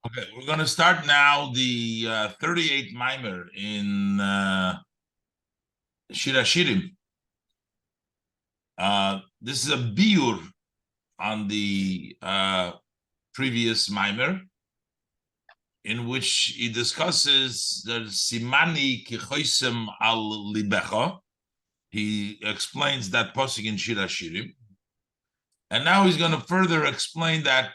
Okay, we're going to start now the 38th Mamer in Shir Hashirim. This is a biur on the previous Mamer, in which he discusses the Simani kexotem al libecha. He explains that pasuk in Shir Hashirim, and now he's going to further explain that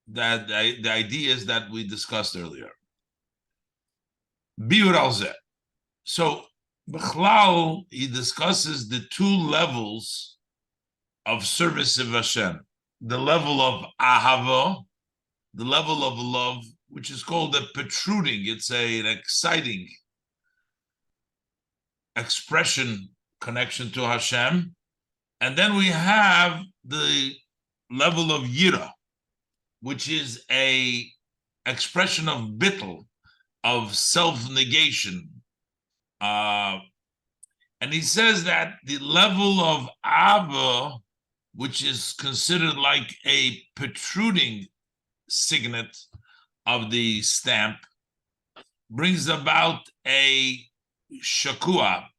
the ideas that we discussed earlier. Biur al zeh. So, B'chlal, he discusses the two levels of service of Hashem. The level of ahava, the level of love, which is called a protruding. It's an exciting expression, connection to Hashem. And then we have the level of yira, which is a expression of bittul, of self-negation. And he says that the level of Ava, which is considered like a protruding signet of the stamp, brings about a shakua,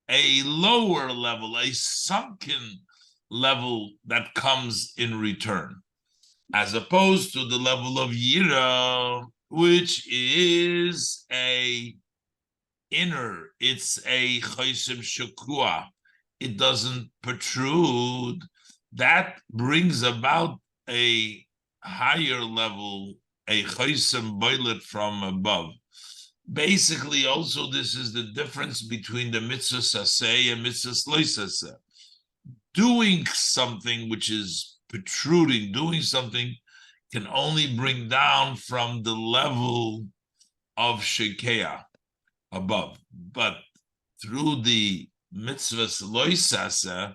a lower level, a sunken level that comes in return, as opposed to the level of Yira, which is a inner, it's a chosem shakua. It doesn't protrude. That brings about a higher level, a chosem boilet from above. Basically, also, this is the difference between the mitzvah saseh and mitzvah lo saseh. Doing something which is protruding, doing something can only bring down from the level of shekeah, above, but through the mitzvahs lo saseh,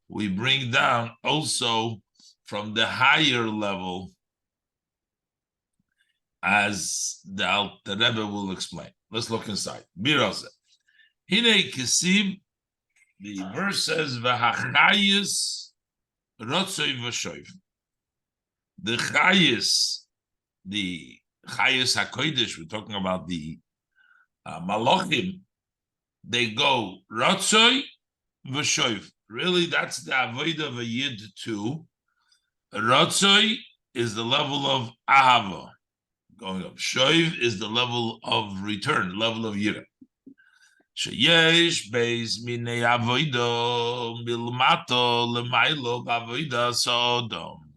we bring down also from the higher level, as the Alter Rebbe will explain. Let's look inside. Biroze. Hine kisiv, the verse says, "V'hachayis rotzoi v'shoiv." The chayis, the chayis hakodesh, we're talking about the Malachim, they go Ratzoi v'shoiv. Really, that's the avodah of a yid too. Ratzoi is the level of ahava, going up. Shoiv is the level of return, level of yira. Sheyesh beis minei avodah milmato lemailo b'avodah sodom.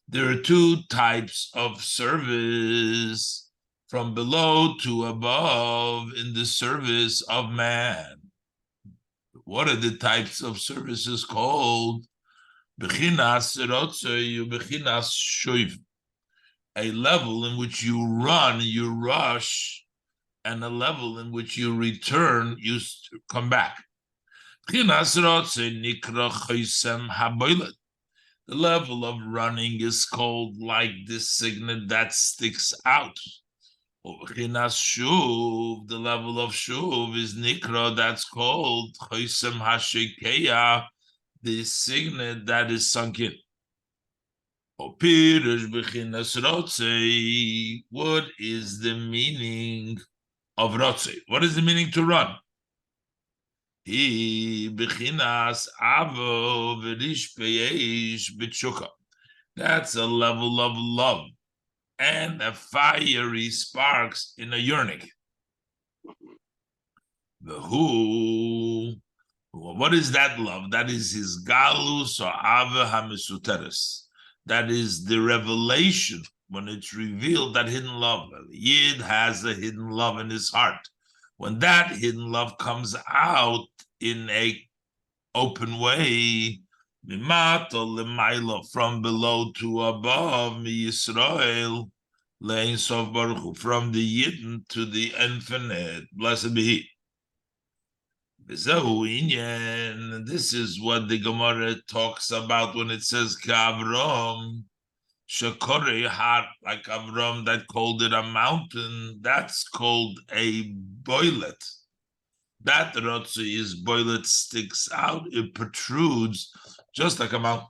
There are two types of service, from below to above, in the service of man. What are the types of services called? Bechinas rotzoi, bechinas shoiv. A level in which you run, you rush, and a level in which you return, you come back. Bechinas rotzoi nikra chosem haboilet. The level of running is called like this signet that sticks out. Shuv, the level of Shuv is Nikra, that's called Chosem Hashekeya, the signet that is sunk in. What is the meaning of Rotze? What is the meaning to run? That's a level of love and a fiery sparks in a yearning. What is that love? That is his galus or ava hamisuteres. That is the revelation, when it's revealed, that hidden love. Yid has a hidden love in his heart. When that hidden love comes out in a open way, from below to above, Yisrael, from the Yidden to the infinite, blessed be He. This is what the Gemara talks about when it says Kavrom, Shakore heart, like Avram that called it a mountain. That's called a boilet. That Rotzi is boilet, sticks out, it protrudes just like a mountain.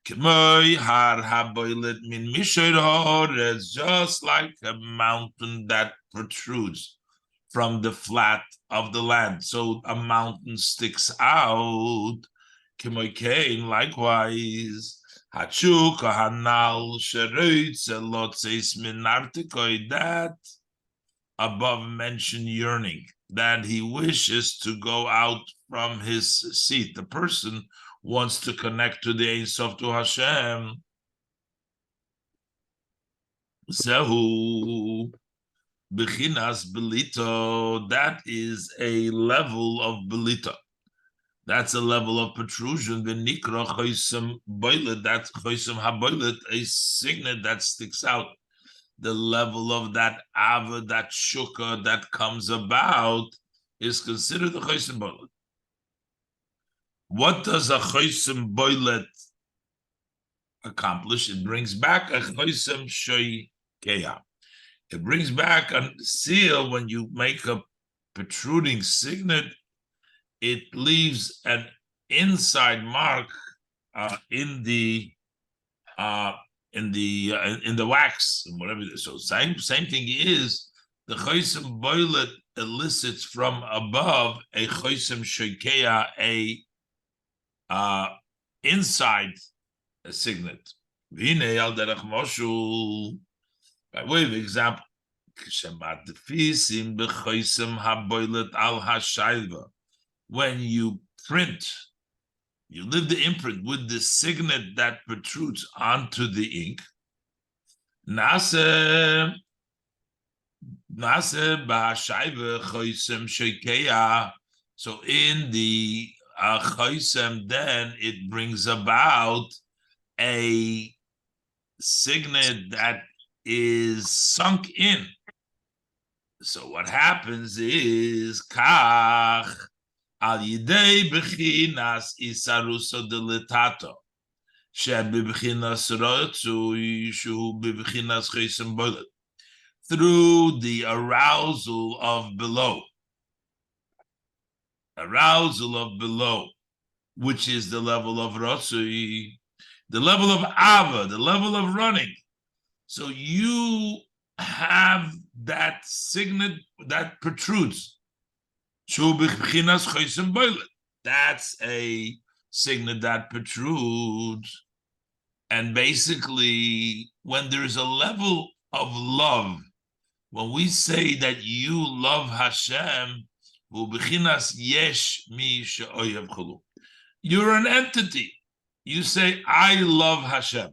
It's just like a mountain that protrudes from the flat of the land. So a mountain sticks out. Likewise, that above mentioned yearning, that he wishes to go out from his seat. The person wants to connect to the Ein Sof, to Hashem. Zehu Bechinas Belito, that is a level of Belita. That's a level of protrusion. The Nikra Choisem Boilet, that's Choisem HaBoilet, a signet that sticks out. The level of that Ava, that Shukah that comes about is considered the Choisem Boilet. What does a Choisem Boilet accomplish? It brings back a Choisem Shoikeya. It brings back a seal. When you make a protruding signet, it leaves an inside mark in the wax, whatever it is. So same thing is the Choisem Boilet elicits from above a Choisem Shoikeya, a inside a signet. V'hinei al derech moshul, by way of example, when you print, you leave the imprint with the signet that protrudes onto the ink. So in the choisem, then it brings about a signet that is sunk in. So what happens is kach al yidei bechinas isaruso deletato shebechinas rotzu yishu bechinas choisem boilet, through the arousal of below, which is the level of rotzu, the level of ava, the level of running. So you have that signet that protrudes. That's a signet that protrudes. And basically, when there's a level of love, when we say that you love Hashem, you're an entity. You say, I love Hashem.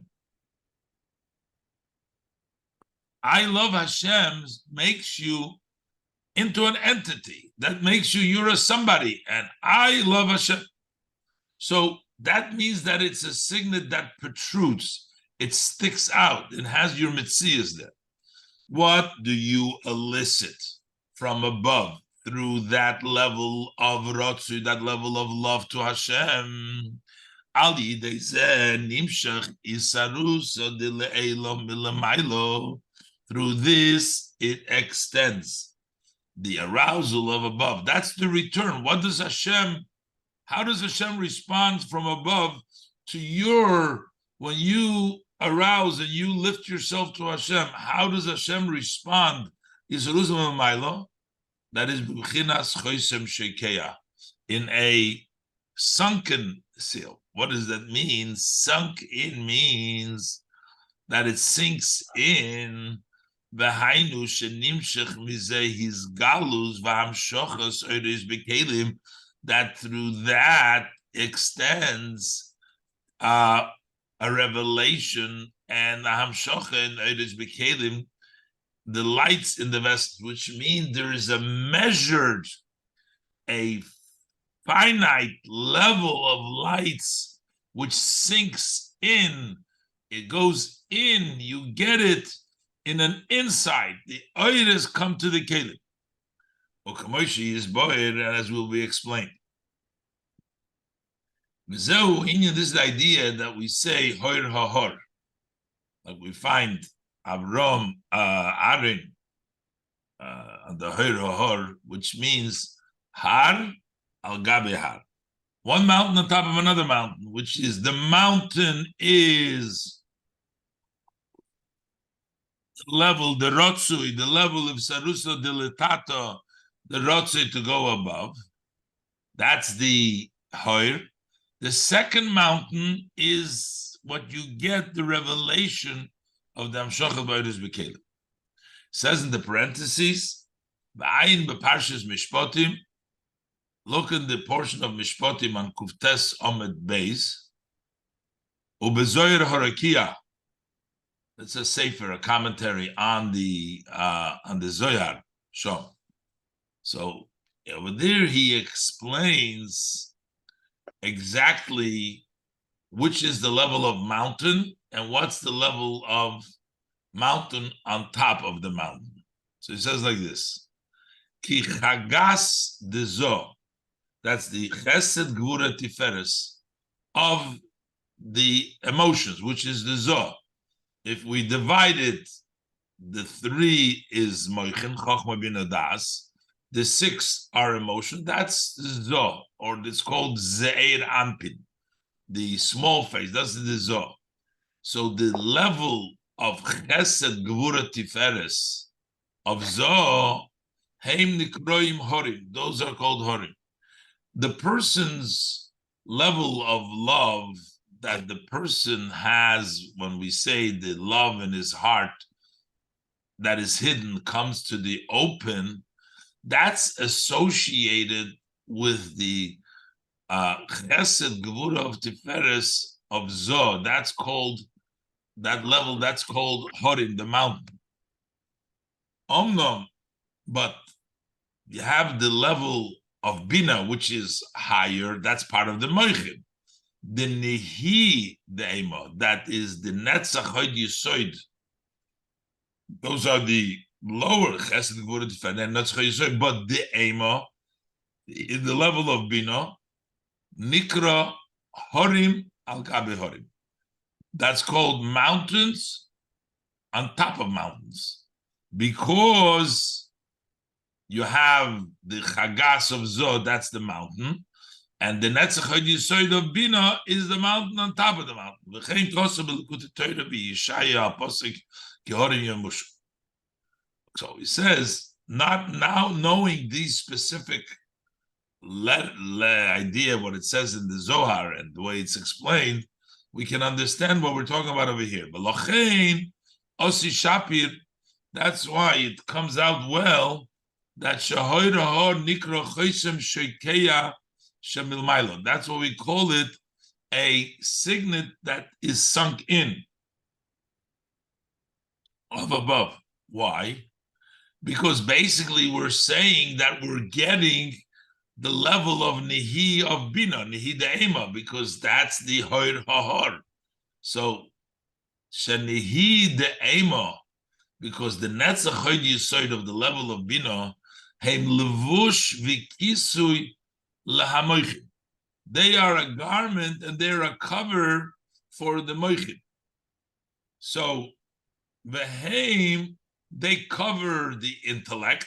I love Hashem makes you into an entity. That makes you're a somebody. And I love Hashem. So that means that it's a signet that protrudes. It sticks out. It has your mitzias there. What do you elicit from above through that level of rotzu, that level of love to Hashem? Ali, they said, nimshach isarus dile'elo milamailo. Through this, it extends the arousal of above. That's the return. How does Hashem respond from above to when you arouse and you lift yourself to Hashem? How does Hashem respond? That is b'chinas choisem sheikeya, in a sunken seal. What does that mean? Sunk in means that it sinks in. V'hainu shenimshech mizeh his galus v'hamshochas oides bekelim, that through that extends a revelation and a hamshocha in oides bekelim, the lights in the vessel, which means there is a finite level of lights which sinks in. It goes in, you get it in an inside. The oides come to the kelim. Okamoshi is boed, as will be explained. This is the idea that we say hoir hahor, like we find Avram Aaron the hoir hahor, which means har al gabe har. One mountain on top of another mountain, which is the mountain is level, the rotsui, the level of saruso dilatato, the rotsui to go above. That's the hoir. The second mountain is what you get the revelation of the Amshachal B'Oros B'Kelim. Says in the parentheses, V'ayin b'Parshas Mishpatim, look in the portion of Mishpatim on Kuftes Omed Beis, Ubezoyer Horakia. It's a sefer, a commentary on the Zohar Shom. So over there he explains exactly which is the level of mountain and what's the level of mountain on top of the mountain. So he says like this: Ki chagas dezo, that's the chesed gvura tiferes of the emotions, which is the zo. If we divide it, the 3 is moichin, chochma bina das. The 6 are emotion. That's zo, or it's called zeir ampin, the small face. That's the zo. So the level of chesed gvura tiferes of zo, heim nikroim horim. Those are called horim. The person's level of love that the person has, when we say the love in his heart that is hidden comes to the open, that's associated with the chesed gevura of tiferes of zo. That's called, that level, that's called horim, the mountain. Omnom, but you have the level of bina, which is higher, that's part of the moichin. The nehi de'ema, that is the netzach hod yisoid. Those are the lower chesed gevura tiferes, netzach hod yisoid. But the ema, in the level of bina, nikra horim al gabe horim. That's called mountains on top of mountains, because you have the chagas of zo, that's the mountain, and the netzach hod yisoid of bina is the mountain on top of the mountain. V'chein kosa b'Likutei Tora b'Yeshaya posik ki horim yamushu. So he says, not now knowing these specific idea, what it says in the Zohar and the way it's explained, we can understand what we're talking about over here. But lochein osi shapir, that's why it comes out well that shahoy rahor nikro choisem sheikeya shemilmailo. That's what we call it, a signet that is sunk in of above. Why? Because basically we're saying that we're getting the level of nihi of bina, nihi de'ema, because that's the hoir hahor. So shenihi de'ema, because the netzach hod yisoid of the level of bina, heim levush v'kisui lahamoichin. They are a garment and they're a cover for the moichin. So v'heim, they cover the intellect,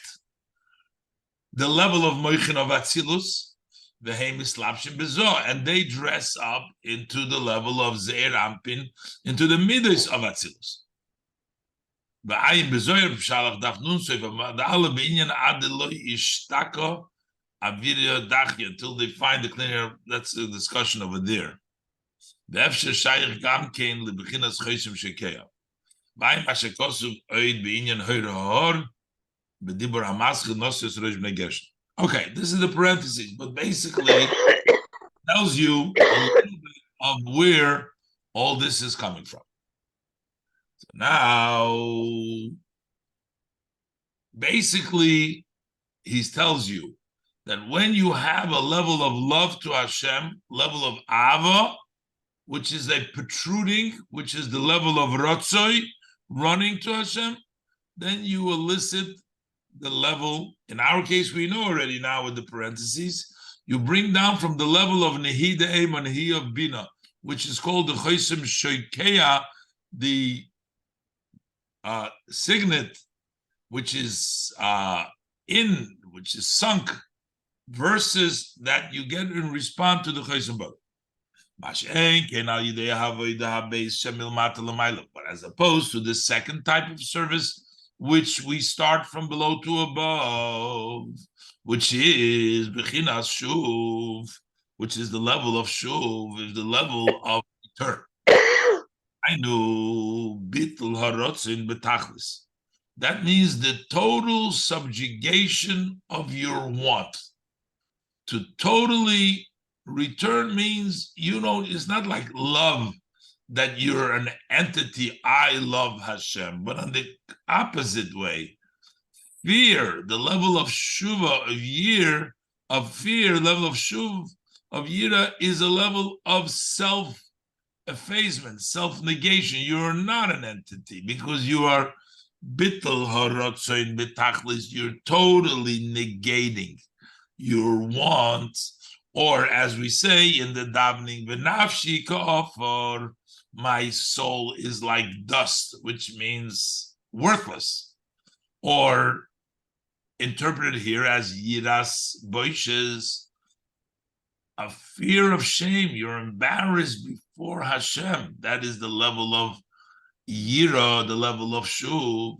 the level of moichin of atzilus, v'heim islapshim bezo, and they dress up into the level of zeir ampin, into the midos of atzilus. V'ayin bezoyer b'shalach daf nun soif v'madaala b'inyan ad lo ishtaka aviria dachya, until they find the cleaner. That's a discussion over there. V'efshe shayich gam kein lebechinas chosim shekeya. V'ayin mashekosuv oid b'inyan hoir hahor. Okay, this is the parentheses, but basically tells you a little bit of where all this is coming from. So now, basically, he tells you that when you have a level of love to Hashem, level of Ava, which is a protruding, which is the level of Rotzoi, running to Hashem, then you elicit the level, in our case, we know already now with the parentheses, you bring down from the level of Nehi De'em and Nehi of Bina, which is called the Chosim Shoikeya, the signet, which is which is sunk verses that you get in response to the Chosem Bala. But as opposed to the second type of service, which we start from below to above, which is Bechinas Shuv, which is the level of Shuv, is the level of return. I know Bittul Harotzin Betachlis. That means the total subjugation of your want. To totally return means, it's not like love, that you're an entity, I love Hashem, but on the opposite way, fear, the level of shuva, of fear, level of shuv, of yira, is a level of self-effacement, self-negation. You're not an entity, because you are bittul harotzoin betachlis, you're totally negating your wants, or as we say in the davening, v'nafshi ka'afar, my soul is like dust, which means worthless, or interpreted here as yiras boishes, a fear of shame. You're embarrassed before Hashem. That is the level of yira, the level of shuv.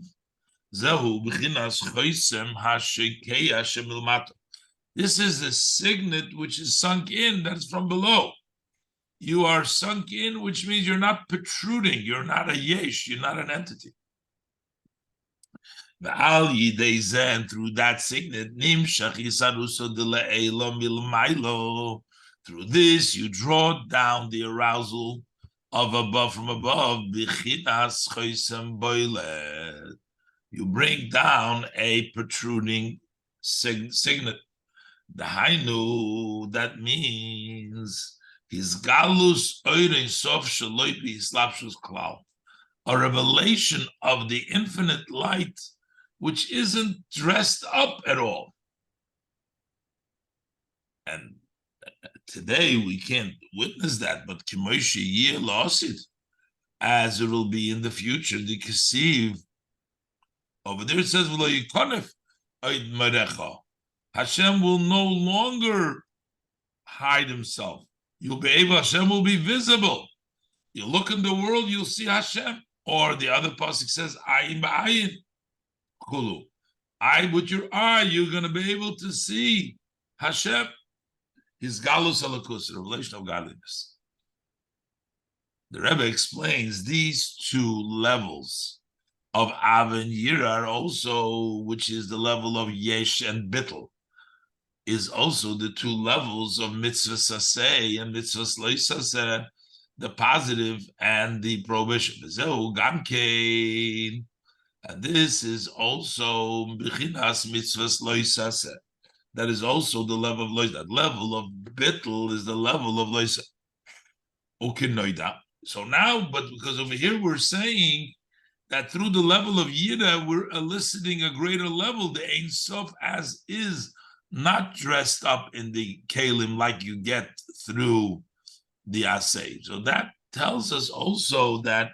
Zehu b'chinas choisem hashekei Hashem ilmato. This is a signet which is sunk in, that's from below. You are sunk in, which means you're not protruding, you're not a yesh, you're not an entity. And through that signet, through this you draw down the arousal of above from above. You bring down a protruding signet. The Hainu, that means his galus oirin sof shaloi b'islapshus klal, a revelation of the infinite light, which isn't dressed up at all. And today we can't witness that, but k'moishi yeh losid, as it will be in the future, the kesiv. Over there it says, v'lo yikonef oid marecha. Hashem will no longer hide himself. You'll be able, Hashem will be visible. You look in the world, you'll see Hashem. Or the other pasuk says, ayin ba'ayin, kulu. Eye with your eye, you're going to be able to see Hashem. His galus alakus, the revelation of godliness. The Rebbe explains these two levels of Av and Yira also, which is the level of Yesh and Bittul, is also the two levels of mitzvah saseh and mitzvah lo saseh, the positive and the prohibition. And this is also b'chinas mitzvah lo saseh. That is also the level of lo. That level of bittul is the level of lo saseh. Okay, so now, but because over here we're saying that through the level of yira we're eliciting a greater level, the Ein Sof as is, not dressed up in the kalim like you get through the asay. So that tells us also that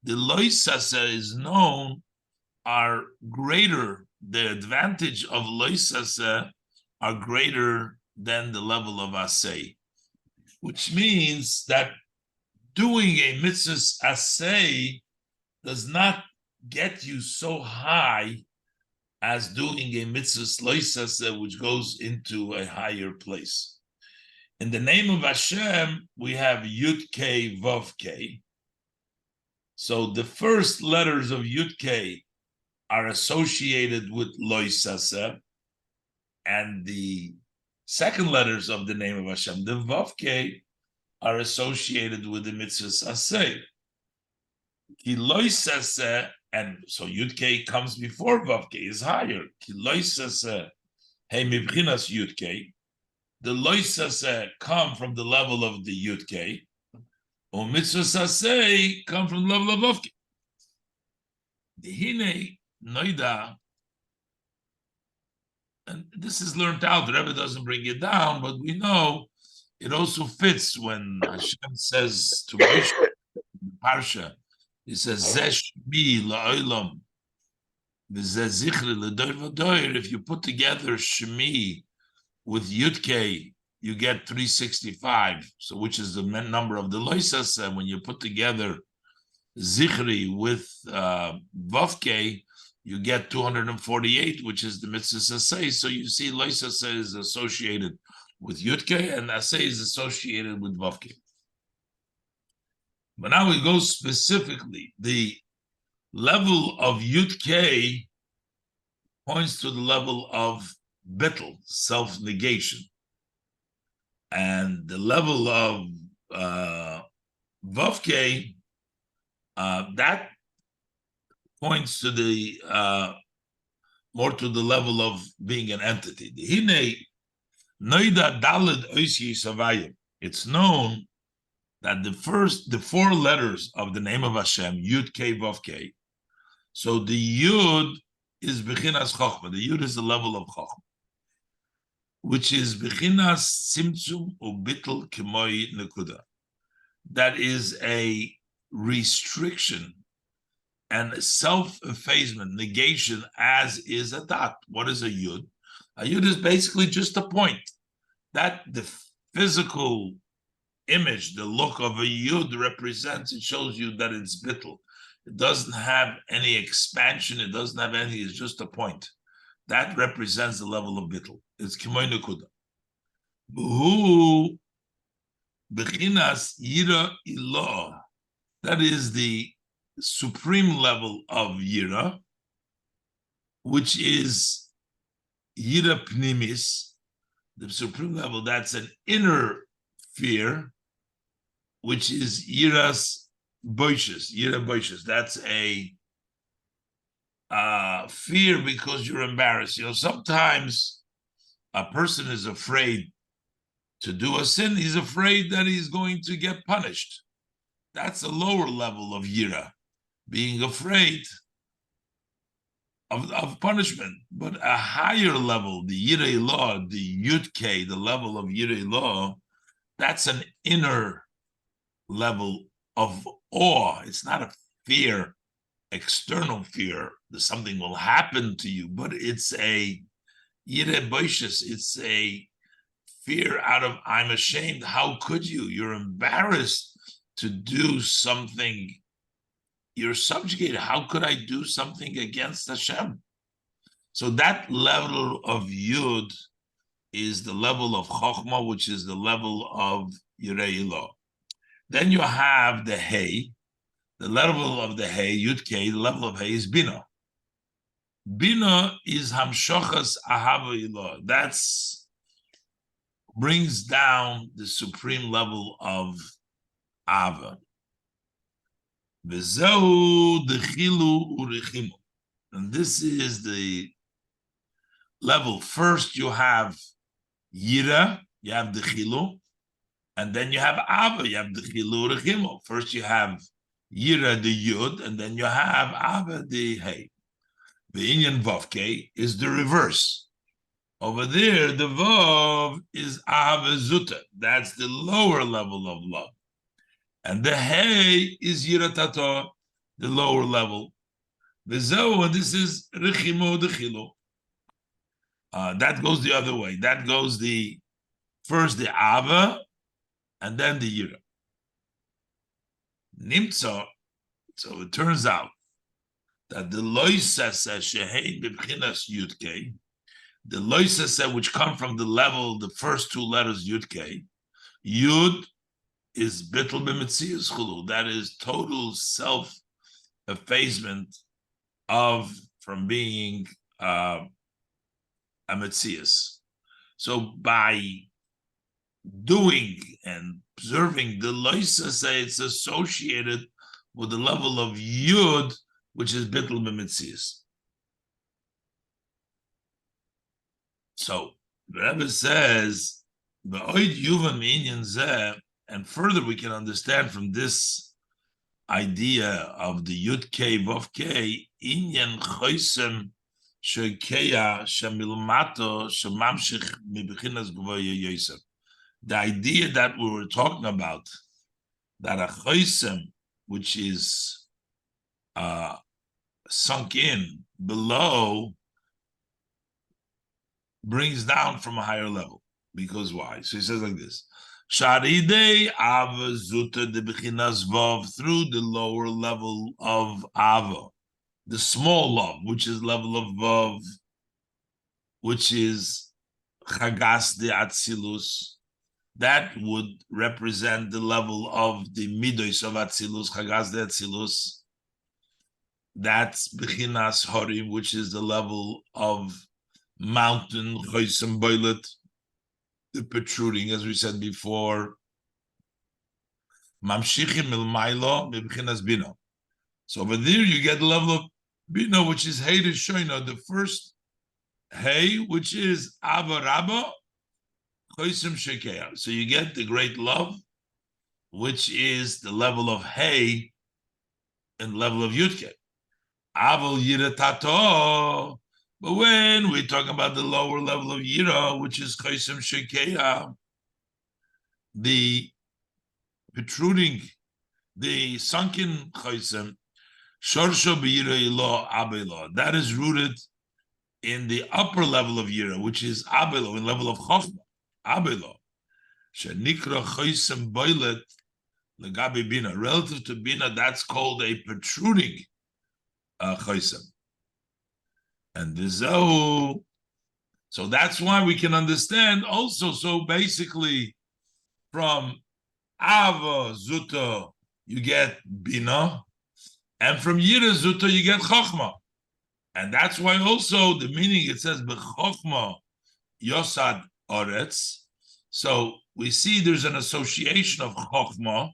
the lois aseh is known are greater, the advantage of lois aseh are greater than the level of asay, which means that doing a mitzvah asay does not get you so high as doing a mitzvah lo saseh, which goes into a higher place. In the name of Hashem, we have Yud K Vav K. So the first letters of Yud K are associated with lo saseh, and the second letters of the name of Hashem, the Vav K, are associated with the mitzvah aseh. Ki lo saseh, and so Yud K comes before Vav K, is higher. Ki lo saseh, hey mibchinas Yud K. The lo saseh come from the level of the Yud K, or mitzvah saseh come from the level of Vav K. The hine noida, and this is learned out. The Rebbe doesn't bring it down, but we know it also fits when Hashem says to Moshe, Parsha, he says, Zesh mi la'olam, v'zeh zichri l'doir v'doir. If you put together Shemi, with Yud-K, you get 365, so which is the number of the loisas, and when you put together Zichri with Vav-K, you get 248, which is the mitzvah Asay. So you see loisas is associated with Yud-K, and Asay is associated with Vav-K. But now we go specifically. The level of Yud-K points to the level of Bittul, self-negation. And the level of Vav-K, that points to the more to the level of being an entity. It's known that the four letters of the name of Hashem, Yud K Vav K. So the Yud is Bechinas Chochma. The Yud is the level of Chochma, which is Bechinas Tzimtzum Ubitul Kemoi Nekuda. That is a restriction and self-effacement, negation, as is a dot. What is a Yud? A Yud is basically just a point. That the physical image, the look of a Yud represents, it shows you that it's bittul. It doesn't have any expansion, it doesn't have anything, it's just a point. That represents the level of bittul. It's kimoy nekuda. Buhu bechinas yira ilah. That is the supreme level of yira, which is yira pnimis, the supreme level. That's an inner fear, which is yiras boishes, yira boishes. That's a fear because you're embarrassed. You know, sometimes a person is afraid to do a sin. He's afraid that he's going to get punished. That's a lower level of yira, being afraid of punishment. But a higher level, the yirei law, the yud-k, the level of yirei law, that's an inner level of awe. It's not a fear, external fear that something will happen to you, but it's a yireh boishes. It's a fear out of, I'm ashamed. How could you? You're embarrassed to do something. You're subjugated. How could I do something against Hashem? So that level of Yud is the level of Chochmah, which is the level of Yirei Ilah. Then you have the Hey. The level of the Hey, Yud K, the level of Hey is Bina. Bina is Hamshochas Ahava Ilah. That's brings down the supreme level of Ava. V'zehu dechilu urichimu. And this is the level. First you have Yira, you have dechilu, and then you have Ava, you have dechilu urichimu. First you have Yira the Yud, and then you have Ava the Hey. The Inyan Vav-K is the reverse. Over there, the Vav is Ava Zuta. That's the lower level of love. And the Hey is Yira Tato, the lower level. The Zo, and this is Rechimu Dechilu. That goes the other way. That goes first the Ava, and then the Yira. Nimtza, so it turns out that the loisasa shehein b'bchinas yud-k, the loisasa which come from the level, the first two letters yud-k, yud is bittul b'metzias chulu. That is total self-effacement from being a metzias. So by doing and observing the loisasa, it's associated with the level of yud, which is bittul b'metzias. So the Rebbe says, "Ba'oid yuvan minyan zeh," and further we can understand from this idea of the yud k vav k inyan choisem shekeya shemilmato shemamshich mibechinas gvoya yosef. The idea that we were talking about, that a choisem, which is sunk in below, brings down from a higher level. Because why? So he says like this. Sharidei Ava Zuta de Bechinas Vav, through the lower level of Ava, the small love, which is level of Vav, which is Chagas de Atzilus, that would represent the level of the Midos of Atzilus, Chagas de Atzilus. That's Bechinas Horim, which is the level of mountain, Choisem Boilet, the protruding, as we said before. Mamshichim Ilmailo, Bechinas Bino. So over there you get the level of Bino, which is Hey Rishoina, the first Hey, which is Ava Rabba, Choisem Shekeah. So you get the great love, which is the level of Hey and level of Yudke. Aval Yira Tato. But when we're talking about the lower level of Yira, which is Choisem Shekeah, the protruding, the sunken Choisem, Shorsho B'Yira Ilo Abelo, that is rooted in the upper level of Yira, which is Abelo, in level of Chochmah, Abelo. Shenikra Choisem Boilet Legabe Bina. Relative to Bina, that's called a protruding Choisem. And Vizo. So that's why we can understand also. So basically, from Ava Zuta, you get Bina, and from Yira Zuta, you get Chochmah. And that's why also the meaning, it says B'Chochmah Yosad Oretz. So we see there's an association of Chochmah,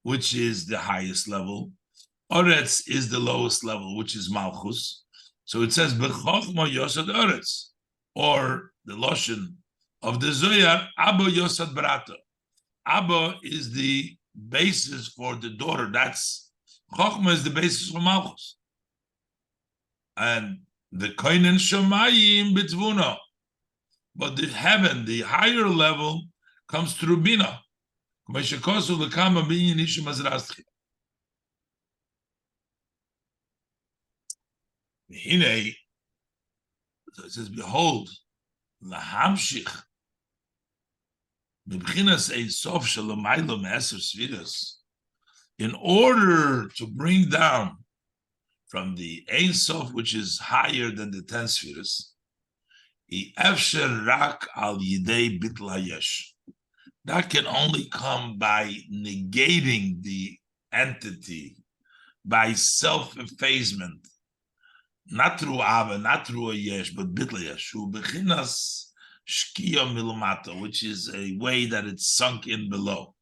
which is the highest level. Oretz is the lowest level, which is Malchus. So it says B'Chochmah Yosad Oretz, or the Loshen of the Zoyar, Abba Yosad Brata. Abba is the basis for the daughter. That's Chochmah is the basis for Malchus. And the Koinen Shamayim B'Tvuna. But the heaven, the higher level, comes through Bina. It says, behold, lahamshich, in order to bring down from the Ein Sof, which is higher than the 10 spheres, that can only come by negating the entity, by self-effacement, not through Ava, not through a Yesh, but Bitla Yesh, Bechinas Shkia Milmata, which is a way that it's sunk in below.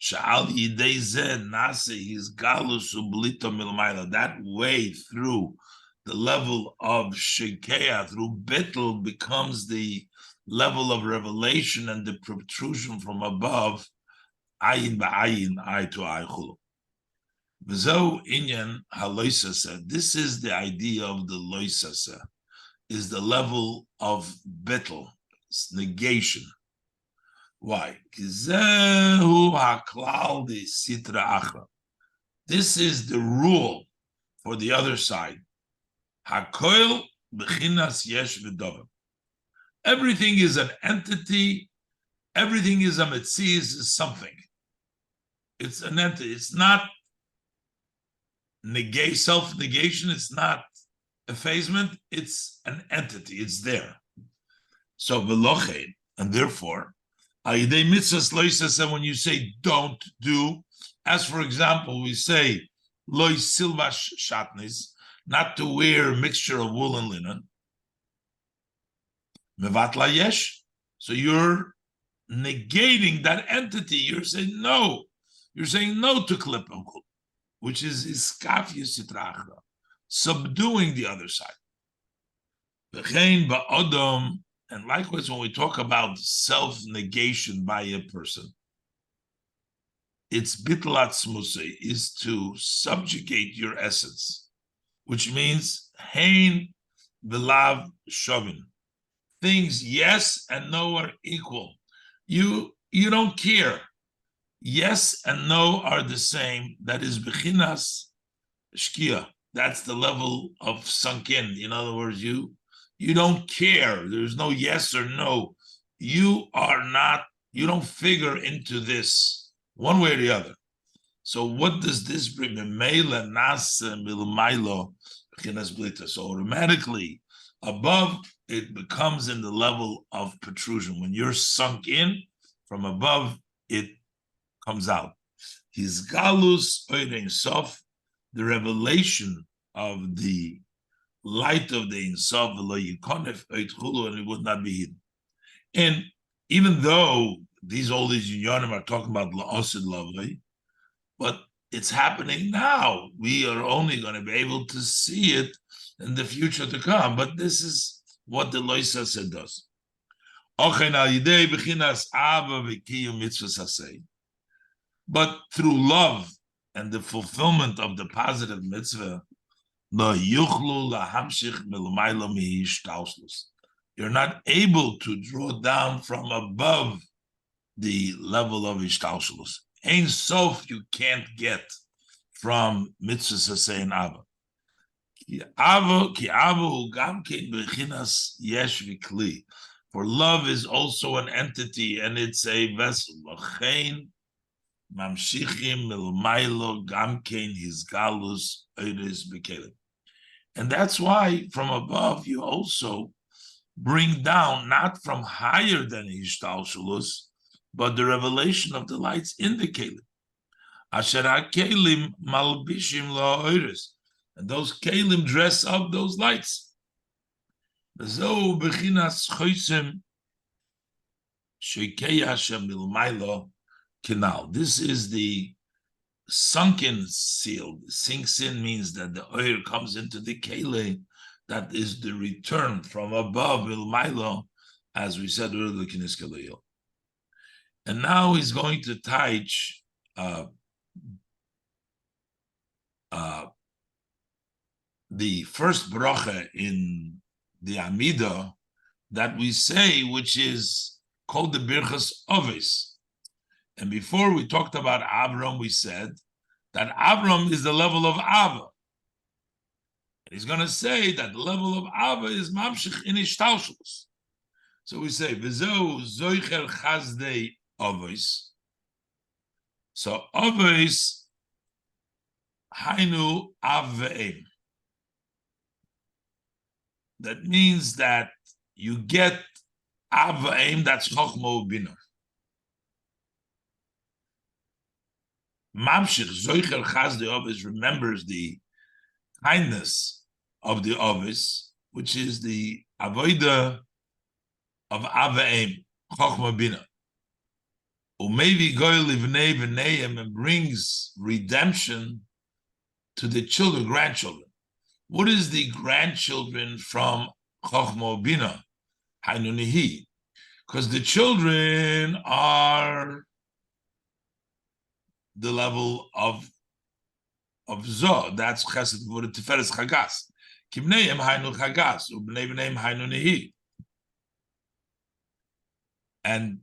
Sha'al Yidei Zeh Nase, his Galus Ublito Milmaila, that way through the level of Shekeah, through Bitl, becomes the level of revelation and the protrusion from above, Ayin Ba'ayin, Eye to Eye Chulu. V'zo inyan haloisasa. This is the idea of the loisasa, is the level of Bitl, negation. Why? Kizehu haklal de sitra achra. This is the rule for the other side. Hakoil bechinas yesh v'dovim. Everything is an entity. Everything is a metzias, is something. It's an entity. It's not self-negation. It's not effacement. It's an entity. It's there. So v'lochein, and therefore, ayidei mitzvahs loisasa, when you say don't do, as for example, we say loy silvash shatnis, not to wear a mixture of wool and linen. Mevatla yesh. So you're negating that entity. You're saying no. You're saying no to klippah, which is iskafiyus sitrachra, subduing the other side. V'chein ba'odom, and likewise when we talk about self-negation by a person, it's bitlat smuse, is to subjugate your essence, which means hein v'lav shovin. Things yes and no are equal. You don't care. Yes and no are the same. That is bechinas shkia. That's the level of sunk in. In other words, you You don't care. There's no yes or no. You don't figure into this one way or the other. So what does this bring? So automatically above, it becomes in the level of protrusion. When you're sunk in from above, it comes out. His galus oirein sof, the revelation of the light of the Insof, and it would not be hidden. And even though all these unionim are talking about la'osid lavai, but it's happening now. We are only going to be able to see it in the future to come. But this is what the Loisa said does. But through love and the fulfillment of the positive mitzvah, you're not able to draw down from above the level of ishtalshlus. Ein sof you can't get from mitzvah saseh and ava. For love is also an entity and it's a vessel. And that's why from above you also bring down, not from higher than Ishtalshalus, but the revelation of the lights in the Kelim. Asher HaKelim malbishim la'oiris. And those Kelim dress up those lights. Bezo bechinas choisem sheikei Hashem milmaylo canal. This is the sunken seal. Sinks in means that the oil comes into the Kelim. That is the return from above milmaylo, as we said earlier, kiniskaleo. And now he's going to teach the first bracha in the Amida that we say, which is called the Birchas Ovis. And before we talked about Avram, we said that Avram is the level of Ava. And he's going to say that the level of Ava is Mamshich in Ishtalshus. So we say, V'zeu zoicher chazdei Ovis. So Ovis hainu Aveim. That means that you get Avaim, that's Chochma Ubina. Mamshich Zoicher Chaz the Ovis remembers the kindness of the Ovis, which is the Avoida of Avaim, Chochma Bina. Umevi Goy Livnei V'neim, and brings redemption to the children, grandchildren. What is the grandchildren from Chochma Bina? Hainunihi. Because the children are the level of Zoh. That's Chesed Gvura Tiferes Chagas. Kibneim Hainu Chagas. Ubnei B'neim Hainunihi. And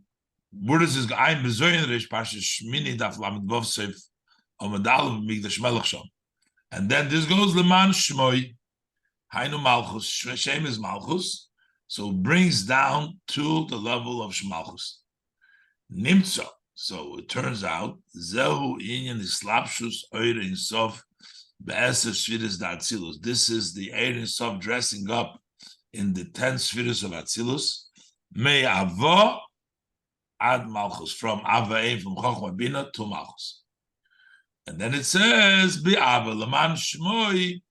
where does this go? I'm Bezoyin Reish Pasha Shmini Daf Lamed Vov Seif Omadal Migdash Melech Shom. And then this goes Leman Shmoy, Hainu Malchus. Shem is Malchus, so it brings down to the level of Shmalchus. Nimtzo. So it turns out Zehu Inyan Islapshus Oir in Sof Be'eser Shviris da Atzilus. This is the Eir in Sof dressing up in the 10 Shviris of Atzilus. Me Avo Ad Malchus, from Avaim, from Chochma Bina to Malchus. And then it says, Be'ava, Laman Shmoy,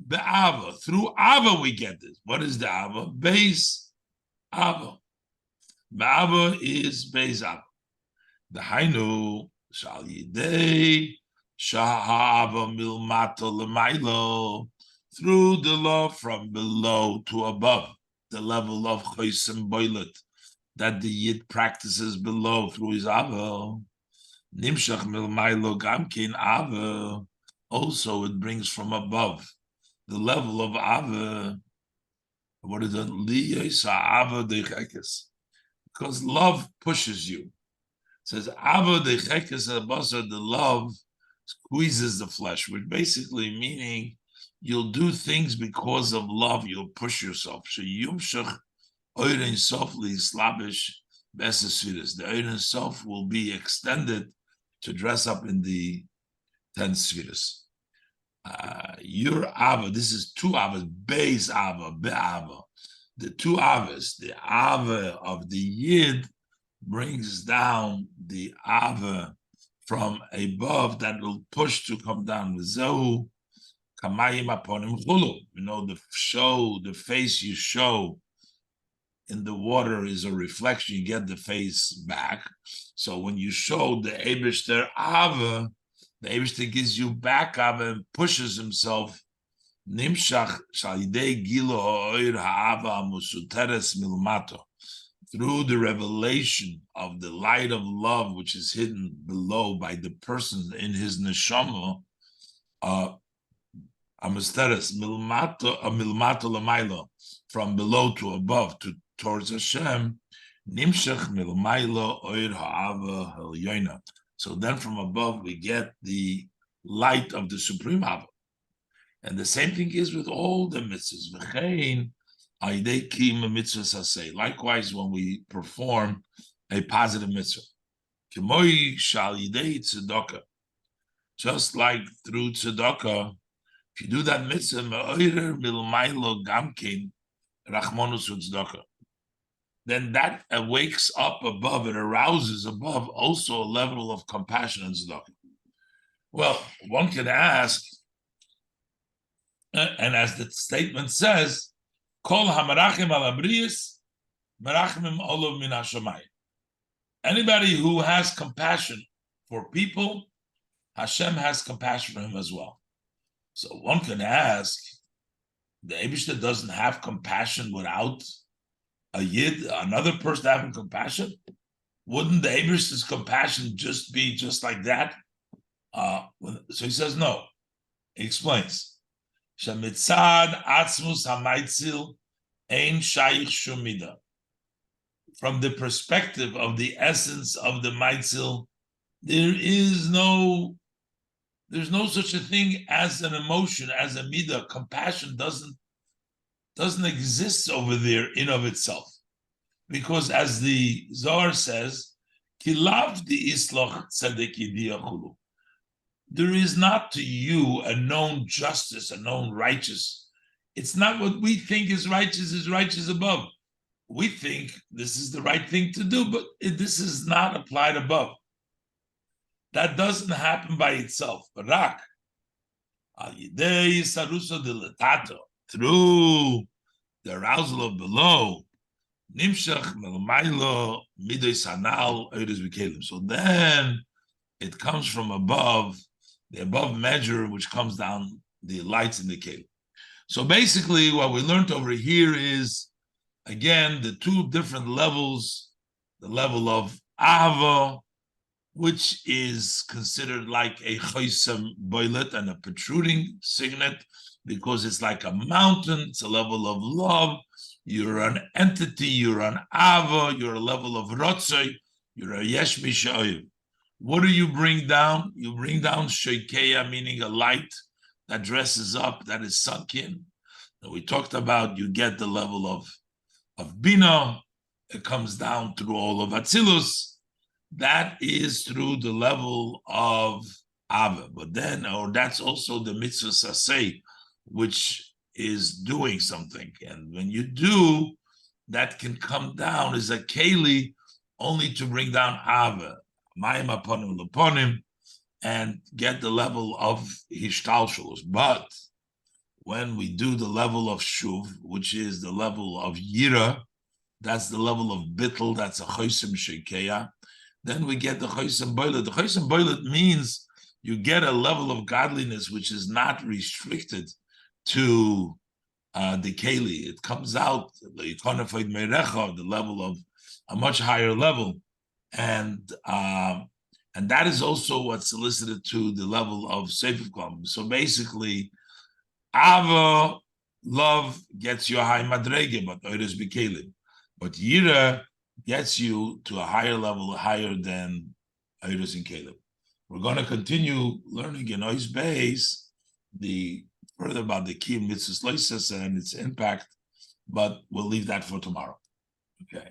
Be'ava. Through Ava we get this. What is the Ava? Beis Ava. Be'ava is Beis Ava. The Hainu, Shal Yidei, Shahava Milmato Lemailo. Through the law from below to above, the level of Choisem Boilet, that the Yid practices below through his Ava. Nimshach milmaylo gamkin ava. Also, it brings from above the level of ava. What is it? Liyesa ava dechekes. Because love pushes you. It says ava dechekes abasar. The love squeezes the flesh, which basically meaning you'll do things because of love. You'll push yourself. The Ein Sof will be extended to dress up in the 10 spheres. Your Ava, this is two Avas, Beis Ava, Be'ava. The two Avas, the Ava of the Yid brings down the Ava from above that will push to come down. Zehu kamayim aponim chulu. The face you show in the water is a reflection. You get the face back. So when you show the Eibishter Ava, the Eibishter gives you back Ava and pushes himself. Nimshach shalidei gilo ha'oir ha'ava musuteres milmato. Through the revelation of the light of love, which is hidden below by the person in his neshama, amasteres milmato lamailo, from below to above towards Hashem, nimshach milmailo oir ha'ava ha'elyoina. So then from above we get the light of the supreme Ava. And the same thing is with all the mitzvahs. Likewise, when we perform a positive mitzvah, just like through tzedakah, if you do that mitzvah, then that wakes up above, it arouses above also a level of compassion and tzedakah. Well, one can ask, and as the statement says, Kol hamarachim al abriyos, marachimim olav min hashamayim. Anybody who has compassion for people, Hashem has compassion for him as well. So one can ask, the Eibishter doesn't have compassion without a Yid, another person having compassion? Wouldn't the Eibishter's compassion just be just like that? So he says no. He explains. Shemitzad atzmus hamaitzil ein shaykh shumida. From the perspective of the essence of the maitzil, there's no such a thing as an emotion, as a midah. Compassion doesn't exist over there in of itself, because as the Zohar says, kilav di islach tzedek yidiyachulu. There is not to you a known justice, a known righteous. It's not what we think is righteous above. We think this is the right thing to do, but this is not applied above. That doesn't happen by itself. Barak, through the arousal of below, so then it comes from above, the above measure, which comes down the lights in the kelim. So basically, what we learned over here is, again, the two different levels, the level of Ahava, which is considered like a choisem boilet and a protruding signet, because it's like a mountain, it's a level of love. You're an entity, you're an Ava, you're a level of Rotzoi, you're a Yesh Misha'oyev. What do you bring down? You bring down Sheikeya, meaning a light that dresses up, that is sunk in. And we talked about you get the level of Bina, it comes down through all of Atzilus. That is through the level of Ava. But then, or that's also the mitzvah saseh, which is doing something. And when you do, that can come down as a keli only to bring down Ava. Mayim aponim leponim, and get the level of hishtalshalus. But when we do the level of shuv, which is the level of yira, that's the level of bittul, that's a choisem sheikeya, then we get the choisem boilet. The choisem boilet means you get a level of godliness which is not restricted to the keli. It comes out, the level of a much higher level. And that is also what's solicited to the level of Sefer Klam. So basically, Ava, love, gets you a high madrege, but Oiris Bikelim. But Yira gets you to a higher level, higher than Oiris and Kelim. We're going to continue learning in Ois Beis the further about the key mitzvahs loises and its impact, but we'll leave that for tomorrow. Okay.